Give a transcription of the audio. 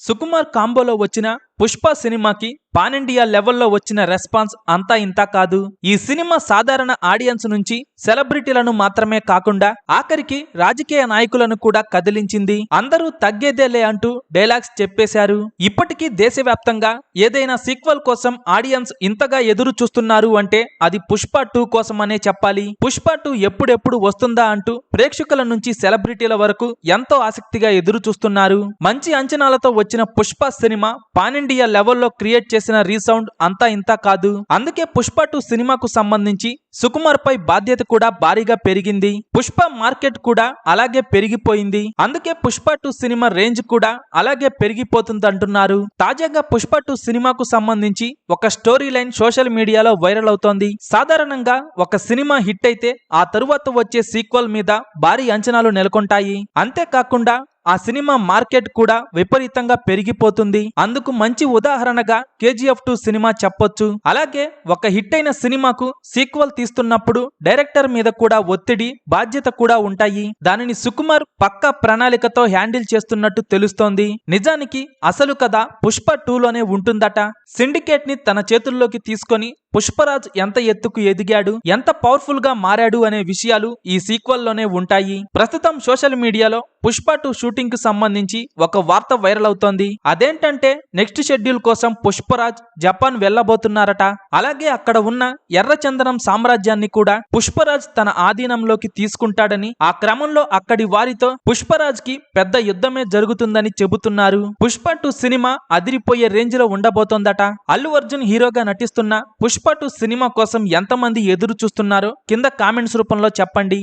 సుకుమార్ కాంబోలో వచ్చిన పుష్ప సినిమాకి pan India లెవెల్లో వచ్చిన రెస్పాన్స్ అంతా ఇంతా కాదు. ఈ సినిమా సాధారణ ఆడియన్స్ నుంచి సెలబ్రిటీలను మాత్రమే కాకుండా ఆఖరికి రాజకీయ నాయకులను కూడా కదిలించింది. అందరూ తగ్గేదేలే అంటూ డైలాగ్స్ చెప్పేశారు. ఇప్పటికీ దేశవ్యాప్తంగా ఏదైనా సీక్వెల్ కోసం ఆడియన్స్ ఇంతగా ఎదురు చూస్తున్నారు అంటే అది పుష్ప 2 కోసమనే చెప్పాలి. పుష్ప 2 ఎప్పుడెప్పుడు వస్తుందా అంటూ ప్రేక్షకుల నుంచి సెలబ్రిటీల వరకు ఎంతో ఆసక్తిగా ఎదురు చూస్తున్నారు. మంచి అంచనాలతో వచ్చిన పుష్ప సినిమా పాన్ ఇండియా లెవెల్లో క్రియేట్ చేసిన రీసౌండ్ అంతా ఇంతా కాదు. అందుకే పుష్ప 2 సినిమాకు సంబంధించి సుకుమార్ పై బాధ్యత కూడా భారీగా పెరిగింది. పుష్ప మార్కెట్ కూడా అలాగే పెరిగిపోయింది. అందుకే పుష్ప 2 సినిమా రేంజ్ కూడా అలాగే పెరిగిపోతుందంటున్నారు. తాజాగా పుష్ప 2 సినిమాకు సంబంధించి ఒక స్టోరీ లైన్ సోషల్ మీడియాలో వైరల్ అవుతోంది. సాధారణంగా ఒక సినిమా హిట్ అయితే ఆ తరువాత వచ్చే సీక్వెల్ మీద భారీ అంచనాలు నెలకొంటాయి. అంతేకాకుండా ఆ సినిమా మార్కెట్ కూడా విపరీతంగా పెరిగిపోతుంది. అందుకు మంచి ఉదాహరణగా KGF 2 సినిమా చెప్పొచ్చు. అలాగే ఒక హిట్ అయిన సినిమాకు సీక్వెల్ తీస్తున్నప్పుడు డైరెక్టర్ మీద కూడా ఒత్తిడి, బాధ్యత కూడా ఉంటాయి. దానిని సుకుమార్ పక్కా ప్రణాళికతో హ్యాండిల్ చేస్తున్నట్టు తెలుస్తోంది. నిజానికి అసలు కథ పుష్ప 2 లోనే ఉంటుందట. సిండికేట్ ని తన చేతుల్లోకి తీసుకొని పుష్పరాజ్ ఎంత ఎత్తుకు ఎదిగాడు, ఎంత పవర్ఫుల్ గా మారాడు అనే విషయాలు ఈ సీక్వెల్ లోనే ఉంటాయి. ప్రస్తుతం సోషల్ మీడియాలో పుష్ప 2 షూటింగ్ కు సంబంధించి ఒక వార్త వైరల్ అవుతోంది. అదేంటంటే నెక్స్ట్ షెడ్యూల్ కోసం పుష్పరాజ్ జపాన్ వెళ్లబోతున్నారట. అలాగే అక్కడ ఉన్న ఎర్రచందనం సామ్రాజ్యాన్ని కూడా పుష్పరాజ్ తన ఆధీనంలోకి తీసుకుంటాడని, ఆ క్రమంలో అక్కడి వారితో పుష్పరాజ్ కి పెద్ద యుద్ధమే జరుగుతుందని చెబుతున్నారు. పుష్ప 2 సినిమా అదిరిపోయే రేంజ్ లో ఉండబోతోందట. అల్లు అర్జున్ హీరోగా నటిస్తున్న పుష్ప 2 సినిమా కోసం ఎంతమంది ఎదురు చూస్తున్నారో కింద కామెంట్స్ రూపంలో చెప్పండి.